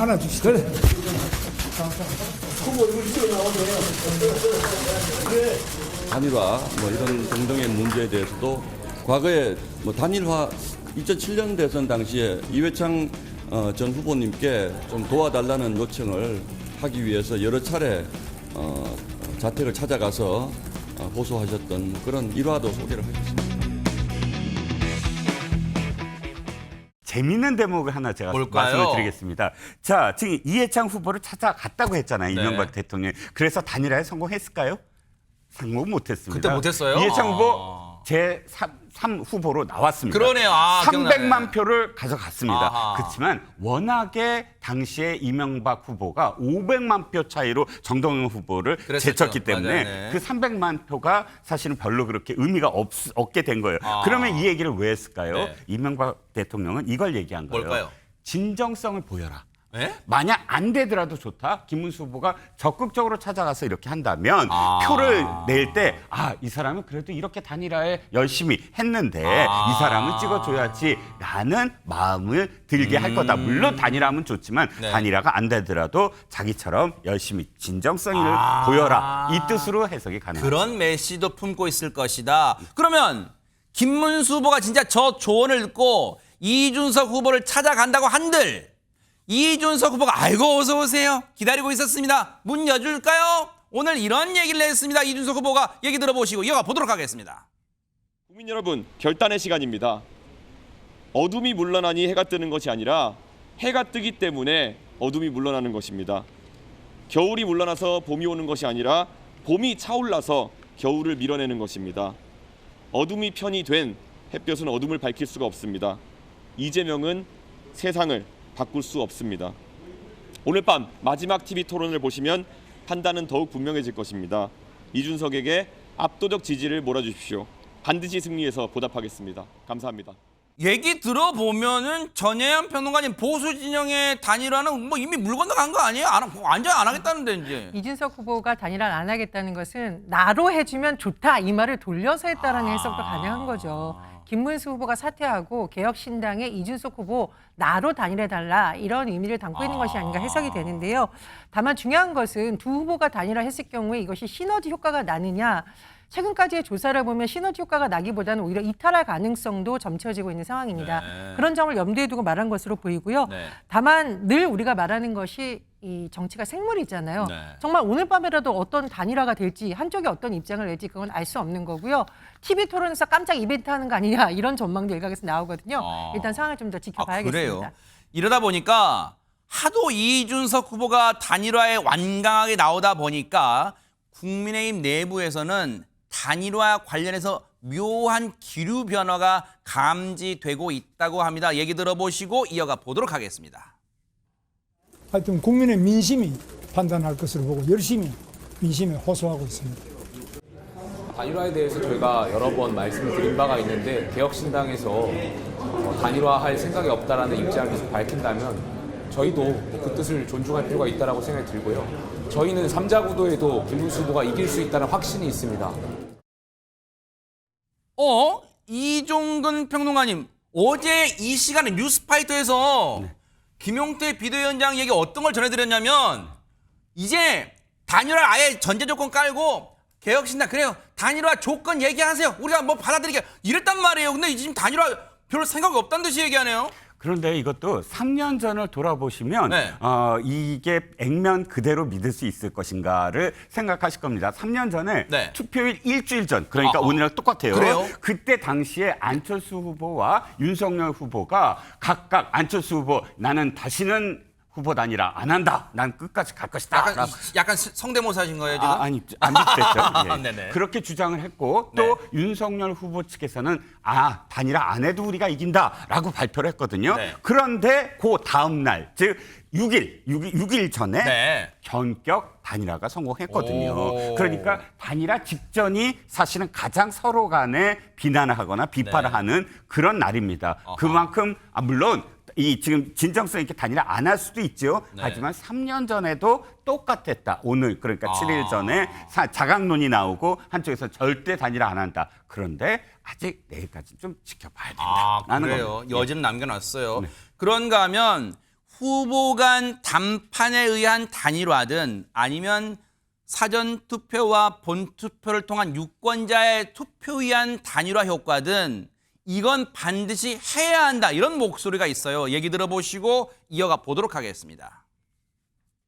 안아주시죠. 그래. 단일화 이런 등등의 문제에 대해서도 과거에 단일화 2007년 대선 당시에 이회창 전 후보님께 좀 도와달라는 요청을 하기 위해서 여러 차례 자택을 찾아가서 호소하셨던 그런 일화도 소개를 하셨습니다. 재밌는 대목을 하나 제가 뭘까요? 말씀을 드리겠습니다. 자, 지금 이해창 후보를 찾아갔다고 했잖아요. 네. 이명박 대통령이. 그래서 단일화에 성공했을까요? 성공 못했습니다. 그때 못했어요? 이해창 후보 제3 후보로 나왔습니다. 그러네요. 300만 기억나네. 표를 가져갔습니다. 아하. 그렇지만 워낙에 당시에 이명박 후보가 500만 표 차이로 정동영 후보를 그랬었죠. 제쳤기 때문에 맞아요. 네. 그 300만 표가 사실은 별로 그렇게 의미가 없게 된 거예요. 그러면 이 얘기를 왜 했을까요? 네. 이명박 대통령은 이걸 얘기한 거예요. 뭘까요? 진정성을 보여라. 네? 만약 안 되더라도 좋다. 김문수 후보가 적극적으로 찾아가서 이렇게 한다면 표를 낼 때 이 사람은 그래도 이렇게 단일화에 열심히 했는데 이 사람을 찍어줘야지라는 마음을 들게 할 거다. 물론 단일화하면 좋지만 네. 단일화가 안 되더라도 자기처럼 열심히 진정성을 보여라. 이 뜻으로 해석이 가능합니다. 그런 메시지도 품고 있을 것이다. 그러면 김문수 후보가 진짜 저 조언을 듣고 이준석 후보를 찾아간다고 한들 이준석 후보가 아이고 어서 오세요. 기다리고 있었습니다. 문 여줄까요? 오늘 이런 얘기를 했습니다. 이준석 후보가 얘기 들어보시고 이어가 보도록 하겠습니다. 국민 여러분, 결단의 시간입니다. 어둠이 물러나니 해가 뜨는 것이 아니라 해가 뜨기 때문에 어둠이 물러나는 것입니다. 겨울이 물러나서 봄이 오는 것이 아니라 봄이 차올라서 겨울을 밀어내는 것입니다. 어둠이 편이 된 햇볕은 어둠을 밝힐 수가 없습니다. 이재명은 세상을 바꿀 수 없습니다. 오늘 밤 마지막 TV 토론을 보시면 판단은 더욱 분명해질 것입니다. 이준석에게 압도적 지지를 몰아주십시오. 반드시 승리해서 보답하겠습니다. 감사합니다. 얘기 들어보면은 전혜연 평론가님 보수 진영의 단일화는 이미 물 건너간 거 아니에요? 완전 안 하겠다는데 이제. 이준석 후보가 단일화를 안 하겠다는 것은 나로 해주면 좋다 이 말을 돌려서 했다라는 해석도 가능한 거죠. 김문수 후보가 사퇴하고 개혁신당의 이준석 후보 나로 단일해달라 이런 의미를 담고 있는 것이 아닌가 해석이 되는데요. 다만 중요한 것은 두 후보가 단일화했을 경우에 이것이 시너지 효과가 나느냐. 최근까지의 조사를 보면 시너지 효과가 나기보다는 오히려 이탈할 가능성도 점쳐지고 있는 상황입니다. 네. 그런 점을 염두에 두고 말한 것으로 보이고요. 네. 다만 늘 우리가 말하는 것이 이 정치가 생물이잖아요. 네. 정말 오늘 밤에라도 어떤 단일화가 될지 한쪽이 어떤 입장을 낼지 그건 알 수 없는 거고요. TV 토론에서 깜짝 이벤트 하는 거 아니냐 이런 전망도 일각에서 나오거든요. 일단 상황을 좀 더 지켜봐야겠습니다. 그래요? 이러다 보니까 하도 이준석 후보가 단일화에 완강하게 나오다 보니까 국민의힘 내부에서는 단일화 관련해서 묘한 기류 변화가 감지되고 있다고 합니다. 얘기 들어보시고 이어가 보도록 하겠습니다. 하여튼 국민의 민심이 판단할 것으로 보고 열심히 민심에 호소하고 있습니다. 단일화에 대해서 저희가 여러 번 말씀을 드린 바가 있는데 개혁신당에서 단일화할 생각이 없다라는 입장을 계속 밝힌다면 저희도 그 뜻을 존중할 필요가 있다고 생각이 들고요. 저희는 3자 구도에도 김문수 후보가 이길 수 있다는 확신이 있습니다. 이종근 평론가님, 어제 이 시간에 뉴스파이터에서 김용태 비대위원장 얘기 어떤 걸 전해드렸냐면 이제 단일화 아예 전제 조건 깔고 개혁신당 그래요. 단일화 조건 얘기하세요. 우리가 받아들이게 이랬단 말이에요. 근데 지금 단일화 별로 생각이 없다는 듯이 얘기하네요. 그런데 이것도 3년 전을 돌아보시면 네. 이게 액면 그대로 믿을 수 있을 것인가를 생각하실 겁니다. 3년 전에 네. 투표일 일주일 전, 그러니까 오늘이랑 똑같아요. 그래요? 그때 당시에 안철수 후보와 윤석열 후보가 각각 안철수 후보 나는 다시는 후보 단일화 안 한다. 난 끝까지 갈 것이다. 약간 성대모사 하신 거예요, 지금? 아니, 안 비슷했죠. 예. 네네. 그렇게 주장을 했고 또 윤석열 후보 측에서는 단일화 안 해도 우리가 이긴다라고 발표를 했거든요. 네. 그런데 그 다음 날, 즉 6일 전에 네. 전격 단일화가 성공했거든요. 오. 그러니까 단일화 직전이 사실은 가장 서로 간에 비난을 하거나 비판을 네. 하는 그런 날입니다. 그만큼 물론 지금 진정성 있게 단일화 안 할 수도 있죠. 네. 하지만 3년 전에도 똑같았다. 오늘 그러니까 7일 전에 자강론이 나오고 한쪽에서 절대 단일화 안 한다. 그런데 아직 내일까지 좀 지켜봐야 된다. 그래요? 겁니다. 여지는 남겨놨어요. 네. 그런가 하면 후보 간 단판에 의한 단일화든 아니면 사전투표와 본투표를 통한 유권자의 투표에 의한 단일화 효과든 이건 반드시 해야 한다. 이런 목소리가 있어요. 얘기 들어보시고 이어가 보도록 하겠습니다.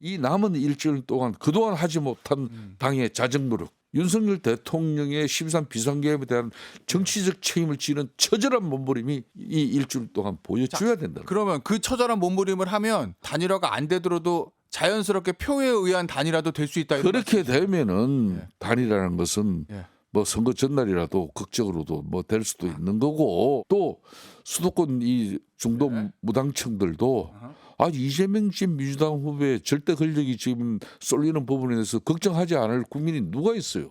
이 남은 일주일 동안 그동안 하지 못한 당의 자정 노력, 윤석열 대통령의 13 비상계엄에 대한 정치적 책임을 지는 처절한 몸부림이 이 일주일 동안 보여줘야 된다. 그러면 그 처절한 몸부림을 하면 단일화가 안 되더라도 자연스럽게 표에 의한 단일화도 될 수 있다. 그렇게 되면은 예. 단일화라는 것은 예. 뭐 선거 전날이라도 극적으로도 뭐 될 수도 있는 거고, 또 수도권 이 중도 네. 무당층들도 이재명 씨 민주당 후보의 절대 권력이 지금 쏠리는 부분에 대해서 걱정하지 않을 국민이 누가 있어요?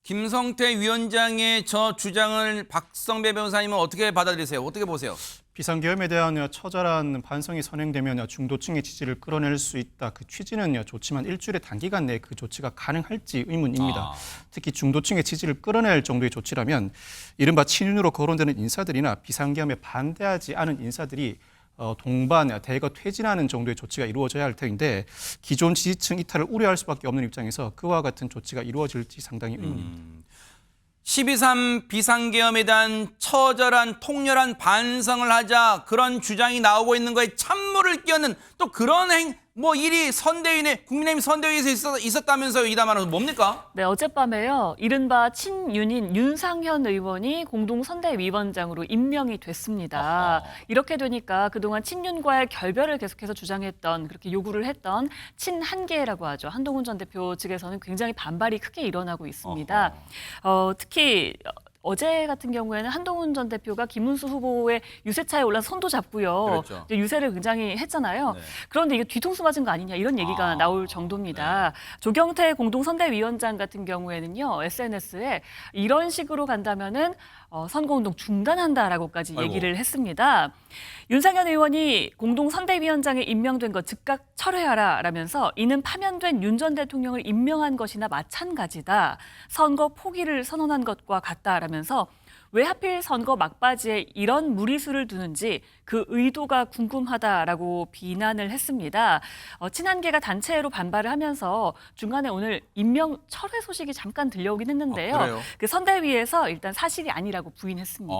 김성태 위원장의 저 주장을 박성배 변호사님은 어떻게 받아들이세요? 어떻게 보세요? 비상계엄에 대한 처절한 반성이 선행되면 중도층의 지지를 끌어낼 수 있다. 그 취지는 좋지만 일주일의 단기간 내에 그 조치가 가능할지 의문입니다. 특히 중도층의 지지를 끌어낼 정도의 조치라면 이른바 친윤으로 거론되는 인사들이나 비상계엄에 반대하지 않은 인사들이 동반, 대거 퇴진하는 정도의 조치가 이루어져야 할 터인데 기존 지지층 이탈을 우려할 수밖에 없는 입장에서 그와 같은 조치가 이루어질지 상당히 의문입니다. 12.3 비상계엄에 대한 처절한 통렬한 반성을 하자 그런 주장이 나오고 있는 거에 찬물을 끼얹는 또 그런 일이 선대위에 국민의힘 선대위에서 있었다면서요. 이담화는 뭡니까? 네, 어젯밤에요. 이른바 친윤인 윤상현 의원이 공동선대위원장으로 임명이 됐습니다. 이렇게 되니까 그동안 친윤과의 결별을 계속해서 주장했던, 그렇게 요구를 했던 친한계라고 하죠. 한동훈 전 대표 측에서는 굉장히 반발이 크게 일어나고 있습니다. 특히 어제 같은 경우에는 한동훈 전 대표가 김문수 후보의 유세차에 올라서 손도 잡고요. 그렇죠. 유세를 굉장히 했잖아요. 네. 그런데 이게 뒤통수 맞은 거 아니냐 이런 얘기가 나올 정도입니다. 조경태 공동선대위원장 같은 경우에는요. SNS에 이런 식으로 간다면은 선거운동 중단한다라고까지 얘기를 했습니다. 윤상현 의원이 공동선대위원장에 임명된 것 즉각 철회하라라면서 이는 파면된 윤 전 대통령을 임명한 것이나 마찬가지다. 선거 포기를 선언한 것과 같다라면서 왜 하필 선거 막바지에 이런 무리수를 두는지 그 의도가 궁금하다라고 비난을 했습니다. 친한계가 단체로 반발을 하면서 중간에 오늘 임명 철회 소식이 잠깐 들려오긴 했는데요. 그래요? 그 선대위에서 일단 사실이 아니라고 부인했습니다.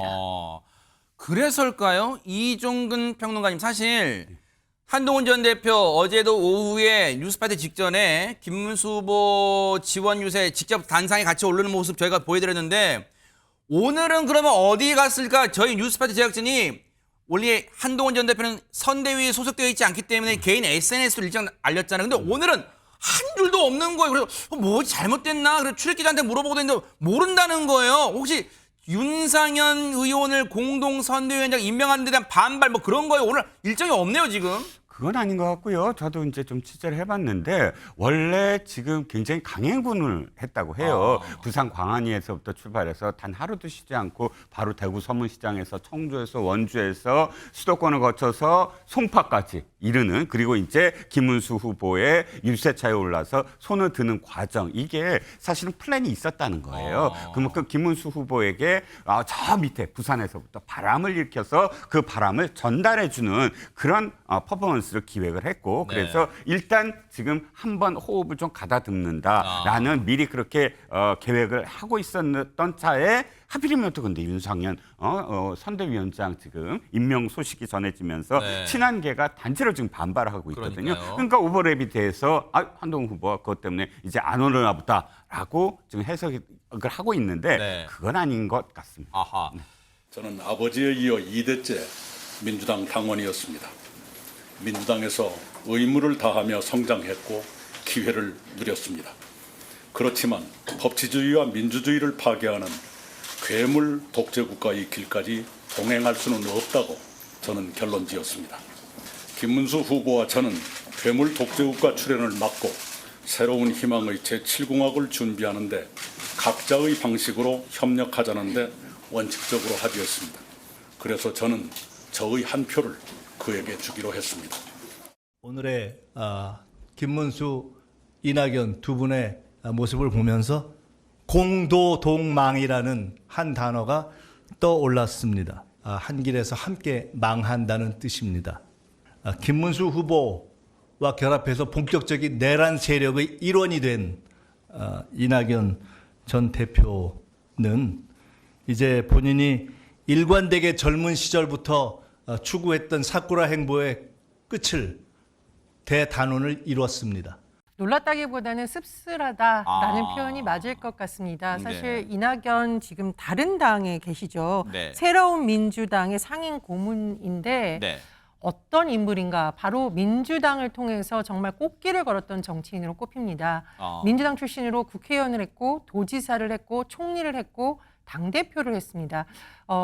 그래서일까요? 이종근 평론가님, 사실 한동훈 전 대표 어제도 오후에 뉴스파이트 직전에 김문수 후보 지원 유세 직접 단상에 같이 오르는 모습 저희가 보여드렸는데 오늘은 그러면 어디 갔을까? 저희 뉴스파이트 제작진이 원래 한동훈 전 대표는 선대위에 소속되어 있지 않기 때문에 개인 SNS로 일정 알렸잖아요. 근데 오늘은 한 줄도 없는 거예요. 그래서 뭐 잘못됐나? 그래서 출입기자한테 물어보고 했는데 모른다는 거예요. 혹시 윤상현 의원을 공동선대위원장 임명하는 데 대한 반발 뭐 그런 거예요? 오늘 일정이 없네요, 지금. 그건 아닌 것 같고요. 저도 이제 좀 취재를 해봤는데 원래 지금 굉장히 강행군을 했다고 해요. 부산 광안리에서부터 출발해서 단 하루도 쉬지 않고 바로 대구 서문시장에서 청주에서 원주에서 수도권을 거쳐서 송파까지 이르는, 그리고 이제 김문수 후보의 유세차에 올라서 손을 드는 과정, 이게 사실은 플랜이 있었다는 거예요. 그만큼 김문수 후보에게 저 밑에 부산에서부터 바람을 일으켜서 그 바람을 전달해주는 그런 퍼포먼스를 기획을 했고, 그래서 일단 지금 한번 호흡을 좀 가다듬는다라는 미리 그렇게 계획을 하고 있었던 차에 하필이면 또 근데 윤상현 선대위원장 지금 임명 소식이 전해지면서 친한계가 단체로 지금 반발하고 있거든요. 그러니까요. 그러니까 오버랩이 돼서 한동훈 후보가 그것 때문에 이제 안 오려나 보다라고 지금 해석을 하고 있는데 그건 아닌 것 같습니다. 아하. 저는 아버지에 이어 2대째 민주당 당원이었습니다. 민주당에서 의무를 다하며 성장했고 기회를 누렸습니다. 그렇지만 법치주의와 민주주의를 파괴하는 괴물 독재국가의 길까지 동행할 수는 없다고 저는 결론지었습니다. 김문수 후보와 저는 괴물 독재국가 출현을 막고 새로운 희망의 제7공학을 준비하는데 각자의 방식으로 협력하자는데 원칙적으로 합의했습니다. 그래서 저는 저의 한 표를 그에게 주기로 했습니다. 오늘의 김문수, 이낙연 두 분의 모습을 보면서 공도동망이라는 한 단어가 떠올랐습니다. 한 길에서 함께 망한다는 뜻입니다. 김문수 후보와 결합해서 본격적인 내란 세력의 일원이 된 이낙연 전 대표는 이제 본인이 일관되게 젊은 시절부터 추구했던 사쿠라 행보의 끝을 대단원을 이뤘습니다. 놀랐다기보다는 씁쓸하다라는 표현이 맞을 것 같습니다. 사실 이낙연 지금 다른 당에 계시죠. 네. 새로운 민주당의 상임 고문인데 네. 어떤 인물인가? 바로 민주당을 통해서 정말 꽃길을 걸었던 정치인으로 꼽힙니다. 민주당 출신으로 국회의원을 했고 도지사를 했고 총리를 했고 당대표를 했습니다.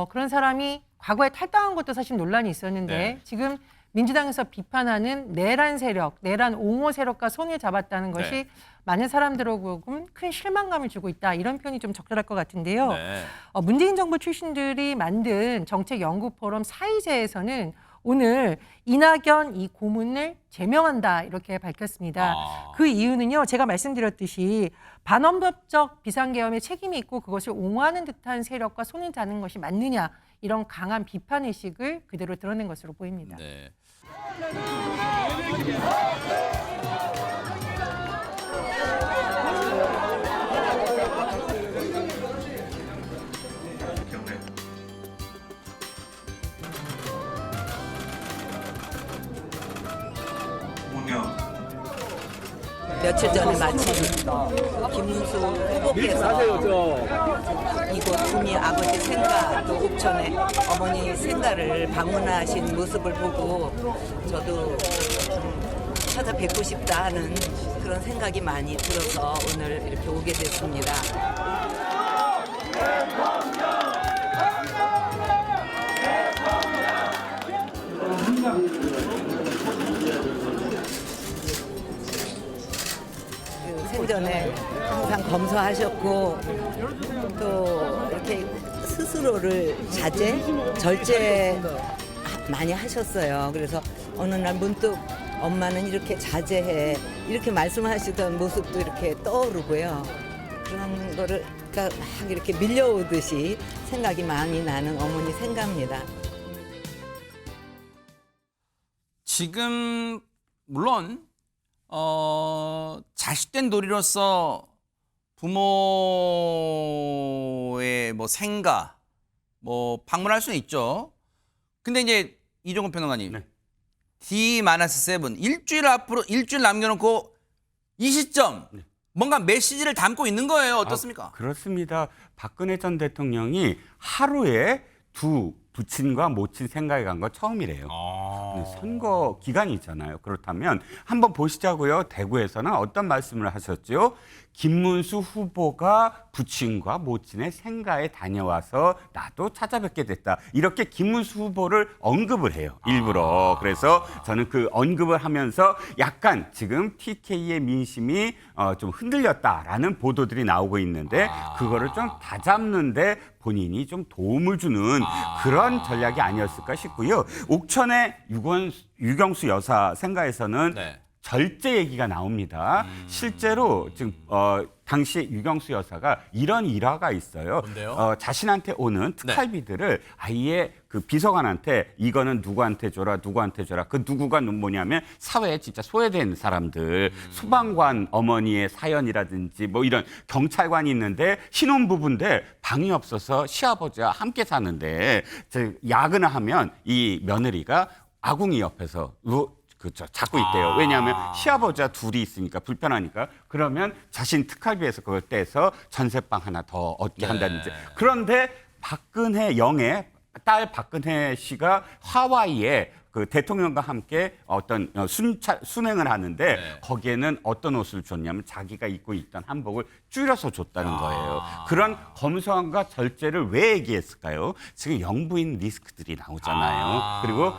그런 사람이 과거에 탈당한 것도 사실 논란이 있었는데 네. 지금 민주당에서 비판하는 내란 세력, 내란 옹호 세력과 손을 잡았다는 것이 네. 많은 사람들에게는 큰 실망감을 주고 있다. 이런 표현이 좀 적절할 것 같은데요. 네. 문재인 정부 출신들이 만든 정책연구포럼 사이제에서는 오늘 이낙연 이 고문을 제명한다 이렇게 밝혔습니다. 그 이유는요. 제가 말씀드렸듯이 반헌법적 비상계엄에 책임이 있고 그것을 옹호하는 듯한 세력과 손을 잡는 것이 맞느냐 이런 강한 비판의식을 그대로 드러낸 것으로 보입니다. 네. 며칠 전에 마침 김문수 후보께서 이곳 분이 아버지 생가 또 옥천에 어머니 생가를 방문하신 모습을 보고 저도 찾아뵙고 싶다 하는 그런 생각이 많이 들어서 오늘 이렇게 오게 됐습니다. 생전에 항상 검소하셨고 또 이렇게 스스로를 절제 많이 하셨어요. 그래서 어느 날 문득 엄마는 이렇게 자제해 이렇게 말씀하시던 모습도 이렇게 떠오르고요. 그런 거를 그러니까 막 이렇게 밀려오듯이 생각이 많이 나는 어머니 생각입니다. 지금 물론 자식된 도리로서 부모의 뭐 생가 뭐 방문할 수는 있죠. 근데 이제 이종근 평론가님, 네. D-7 일주일 남겨놓고 이 시점 뭔가 메시지를 담고 있는 거예요. 어떻습니까? 그렇습니다. 박근혜 전 대통령이 하루에 두 부친과 모친 생각에 간 거 처음이래요. 선거 기간이 있잖아요. 그렇다면 한번 보시자고요. 대구에서는 어떤 말씀을 하셨죠? 김문수 후보가 부친과 모친의 생가에 다녀와서 나도 찾아뵙게 됐다. 이렇게 김문수 후보를 언급을 해요. 일부러. 그래서 저는 그 언급을 하면서 약간 지금 TK의 민심이 좀 흔들렸다라는 보도들이 나오고 있는데 그거를 좀 다잡는데 본인이 좀 도움을 주는 그런 전략이 아니었을까 싶고요. 옥천의 유경수 여사 생가에서는 네. 절제 얘기가 나옵니다. 실제로 지금 당시 유경수 여사가 이런 일화가 있어요. 뭔데요? 자신한테 오는 특활비들을 아예 그 비서관한테 이거는 누구한테 줘라, 누구한테 줘라. 그 누구가 뭐냐면 사회에 진짜 소외된 사람들, 소방관 어머니의 사연이라든지 뭐 이런 경찰관이 있는데 신혼부부인데 방이 없어서 시아버지와 함께 사는데 야근을 하면 이 며느리가 아궁이 옆에서 그렇죠. 잡고 있대요. 왜냐하면 시아버지와 둘이 있으니까 불편하니까. 그러면 자신 특활비에서 그걸 떼서 전세방 하나 더 얻게 한다든지. 그런데 박근혜 영의 딸 박근혜 씨가 하와이에 그 대통령과 함께 어떤 순행을 하는데 거기에는 어떤 옷을 줬냐면 자기가 입고 있던 한복을 줄여서 줬다는 거예요. 그런 검소함과 절제를 왜 얘기했을까요? 지금 영부인 리스크들이 나오잖아요. 그리고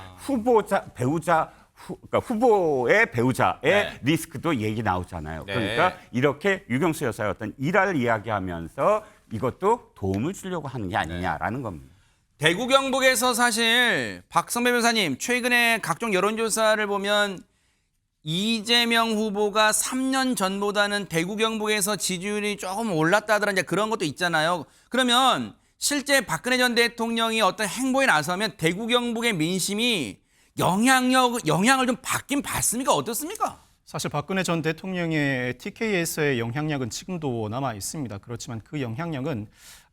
그러니까 후보의 배우자의 리스크도 얘기 나오잖아요. 그러니까 이렇게 유경수 여사의 어떤 일화를 이야기하면서 이것도 도움을 주려고 하는 게 아니냐라는 겁니다. 대구 경북에서 사실 박성배 변호사님 최근에 각종 여론조사를 보면 이재명 후보가 3년 전보다는 대구 경북에서 지지율이 조금 올랐다더라 이제 그런 것도 있잖아요. 그러면 실제 박근혜 전 대통령이 어떤 행보에 나서면 대구 경북의 민심이 영향을 좀 받긴 받습니까? 어떻습니까? 사실 박근혜 전 대통령의 TK에서의 영향력은 지금도 남아 있습니다. 그렇지만 그 영향력은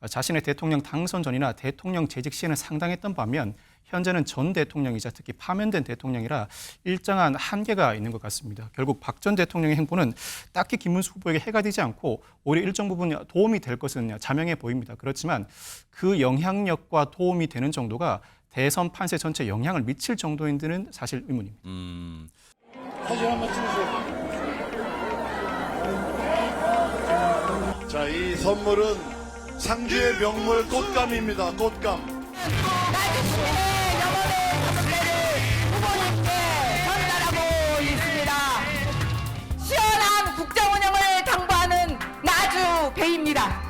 자신의 대통령 당선 전이나 대통령 재직 시에는 상당했던 반면 현재는 전 대통령이자 특히 파면된 대통령이라 일정한 한계가 있는 것 같습니다. 결국 박 전 대통령의 행보는 딱히 김문수 후보에게 해가 되지 않고 오히려 일정 부분 도움이 될 것은 자명해 보입니다. 그렇지만 그 영향력과 도움이 되는 정도가 대선 판세 전체에 영향을 미칠 정도인지는 사실 의문입니다. 사진 한번 찍으세요. 자, 이 선물은 상주의 명물 꽃감입니다. 꽃감. 전달하고 있습니다. 시원한 국정 운영을 당부하는 나주 배입니다.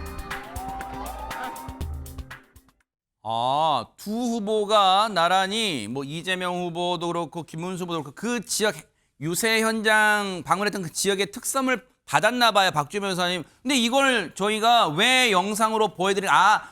두 후보가 나란히 뭐 이재명 후보도 그렇고 김문수 후보도 그렇고 그 지역 유세 현장 방문했던 그 지역의 특성을 받았나 봐요, 박주희 변호사님. 근데 이걸 저희가 왜 영상으로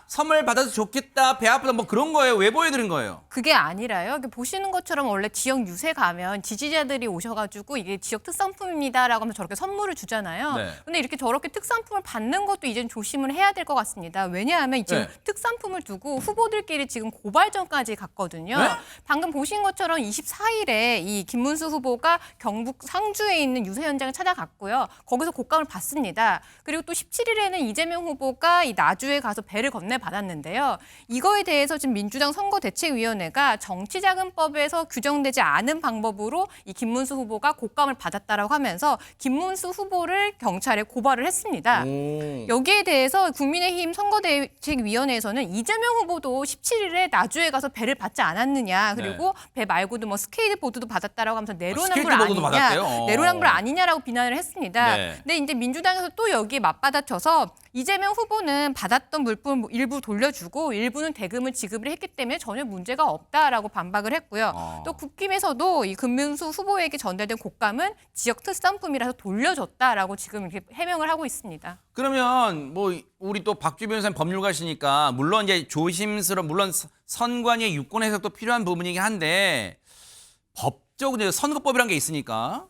선물 받아서 좋겠다, 배 아프다 뭐 그런 거예요. 왜 보여드린 거예요? 그게 아니라요. 보시는 것처럼 원래 지역 유세 가면 지지자들이 오셔가지고 이게 지역 특산품입니다라고 하면 저렇게 선물을 주잖아요. 네. 근데 이렇게 저렇게 특산품을 받는 것도 이제는 조심을 해야 될 것 같습니다. 왜냐하면 지금 특산품을 두고 후보들끼리 지금 고발전까지 갔거든요. 네? 방금 보신 것처럼 24일에 이 김문수 후보가 경북 상주에 있는 유세 현장을 찾아갔고요. 거기서 곡감을 받습니다. 그리고 또 17일에는 이재명 후보가 이 나주에 가서 배를 건네받았는데요. 이거에 대해서 지금 민주당 선거대책위원회가 정치자금법에서 규정되지 않은 방법으로 이 김문수 후보가 곡감을 받았다라고 하면서 김문수 후보를 경찰에 고발을 했습니다. 여기에 대해서 국민의힘 선거대책위원회에서는 이재명 후보도 17일에 나주에 가서 배를 받지 않았느냐. 그리고 배 말고도 뭐 스케이트보드도 받았다라고 하면서 내로남불 아니냐. 내로남불 아니냐라고 비난을 했습니다. 근데 이제 민주당에서 또 여기에 맞받아쳐서 이재명 후보는 받았던 물품 일부 돌려주고 일부는 대금을 지급을 했기 때문에 전혀 문제가 없다라고 반박을 했고요. 또 국힘에서도 이 김문수 후보에게 전달된 곡감은 지역 특산품이라서 돌려줬다라고 지금 이렇게 해명을 하고 있습니다. 그러면 뭐 우리 또 박주희 변호사님 법률가시니까 물론 이제 물론 선관위의 유권 해석도 필요한 부분이긴 한데 법적으로 선거법이라는 게 있으니까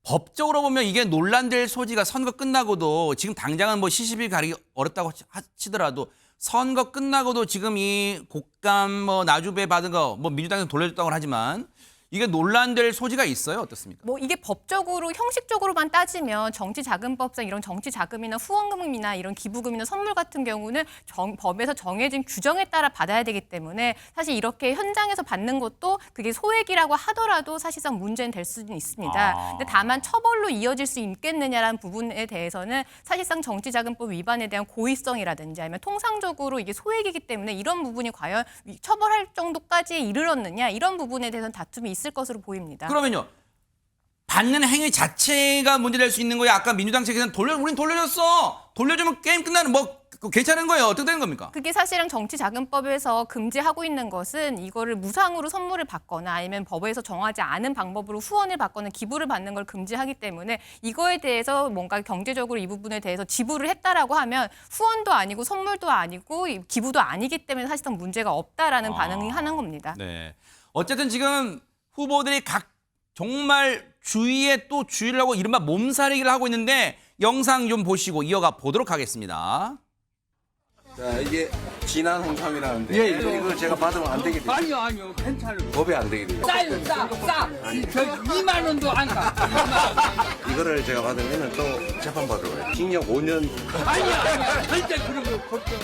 법적으로 보면 이게 논란될 소지가 선거 끝나고도 지금 당장은 뭐 시시비 가리기 어렵다고 치더라도 선거 끝나고도 지금 이 곡감 뭐 나주배 받은 거 뭐 민주당에서 돌려줬다고 하지만 이게 논란될 소지가 있어요? 어떻습니까? 뭐 이게 법적으로 형식적으로만 따지면 정치자금법상 이런 정치자금이나 후원금이나 이런 기부금이나 선물 같은 경우는 법에서 정해진 규정에 따라 받아야 되기 때문에 사실 이렇게 현장에서 받는 것도 그게 소액이라고 하더라도 사실상 문제는 될 수는 있습니다. 근데 다만 처벌로 이어질 수 있겠느냐라는 부분에 대해서는 사실상 정치자금법 위반에 대한 고의성이라든지 아니면 통상적으로 이게 소액이기 때문에 이런 부분이 과연 처벌할 정도까지 이르렀느냐 이런 부분에 대해서는 다툼이 있을 것으로 보입니다. 그러면요. 받는 행위 자체가 문제될 수 있는 거예요. 아까 민주당 측에서는 우린 돌려줬어. 돌려주면 게임 끝나는 뭐 괜찮은 거예요. 어떻게 되는 겁니까? 그게 사실은 정치자금법에서 금지하고 있는 것은 이거를 무상으로 선물을 받거나 아니면 법에서 정하지 않은 방법으로 후원을 받거나 기부를 받는 걸 금지하기 때문에 이거에 대해서 뭔가 경제적으로 이 부분에 대해서 지불을 했다라고 하면 후원도 아니고 선물도 아니고 기부도 아니기 때문에 사실상 문제가 없다라는 반응이 하는 겁니다. 네. 어쨌든 지금 후보들이 각 정말 주위에 또 주의를 하고 이른바 몸살이기를 하고 있는데 영상 좀 보시고 이어가 보도록 하겠습니다. 자, 이게 진한 홍삼이라는데 이거 제가 받으면 안 되게 돼요. 아니요, 괜찮아요. 법에 안 되게 돼요. 싸요, 싸. 저 2만 원도 안 가. 이거를 제가 받으면 또 재판 받으러 가요. 징역 5년. 아니야, 절대 그런 거 걱정.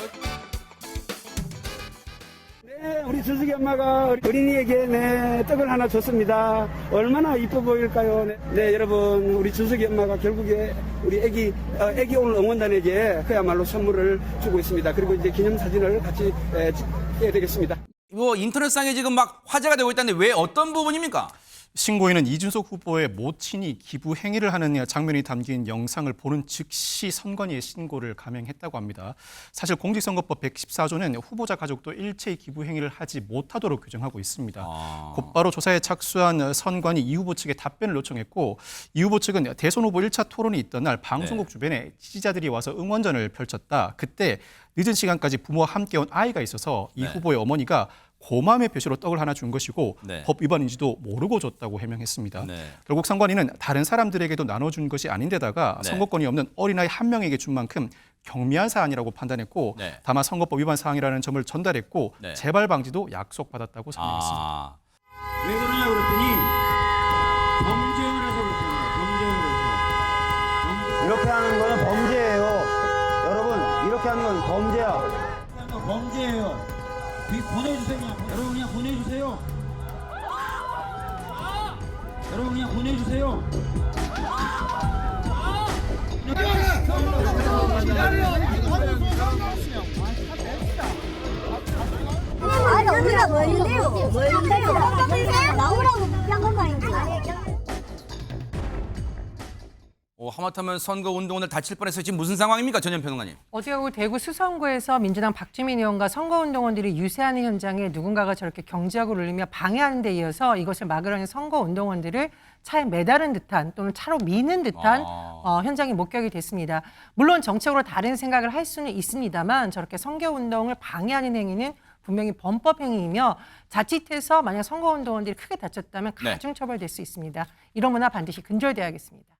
네, 우리 준숙이 엄마가 어린이에게 떡을 하나 줬습니다. 얼마나 이뻐 보일까요? 네, 여러분, 우리 준숙이 엄마가 결국에 우리 애기 오늘 응원단에게 그야말로 선물을 주고 있습니다. 그리고 이제 기념사진을 같이 찍게 되겠습니다. 이거 인터넷상에 지금 막 화제가 되고 있다는데 왜 어떤 부분입니까? 신고인은 이준석 후보의 모친이 기부 행위를 하는 장면이 담긴 영상을 보는 즉시 선관위에 신고를 감행했다고 합니다. 사실 공직선거법 114조는 후보자 가족도 일체의 기부 행위를 하지 못하도록 규정하고 있습니다. 곧바로 조사에 착수한 선관위 이 후보 측에 답변을 요청했고 이 후보 측은 대선 후보 1차 토론이 있던 날 방송국 주변에 지지자들이 와서 응원전을 펼쳤다. 그때 늦은 시간까지 부모와 함께 온 아이가 있어서 이 후보의 어머니가 고마움의 표시로 떡을 하나 준 것이고 네. 법 위반인지도 모르고 줬다고 해명했습니다. 네. 결국 선관위는 다른 사람들에게도 나눠준 것이 아닌데다가 네. 선거권이 없는 어린아이 한 명에게 준 만큼 경미한 사안이라고 판단했고 네. 다만 선거법 위반 사항이라는 점을 전달했고 네. 재발 방지도 약속받았다고 설명했습니다. 아. 왜 그러냐 그랬더니 범죄를 해서 그렇습니다. 이렇게 하는 거는 범죄예요. 여러분, 이렇게 하는 건 범죄야. 범죄예요. 보내주세요. 여러분 그냥 보내주세요. 여러분 그냥 보내주세요. 아니 우리가 뭐인데요? 나오라고 한 것만인데. 하마터면 선거 운동원을 다칠 뻔해서 지금 무슨 상황입니까, 전현 평론가님? 어제 오후 대구 수성구에서 민주당 박주민 의원과 선거운동원들이 유세하는 현장에 누군가가 저렇게 경제학을 울리며 방해하는 데 이어서 이것을 막으려는 선거운동원들을 차에 매다른 듯한 또는 차로 미는 듯한 현장이 목격이 됐습니다. 물론 정책으로 다른 생각을 할 수는 있습니다만 저렇게 선거운동을 방해하는 행위는 분명히 범법 행위이며 자칫해서 만약 선거운동원들이 크게 다쳤다면 가중처벌될 수 있습니다. 이런 문화 반드시 근절돼야겠습니다.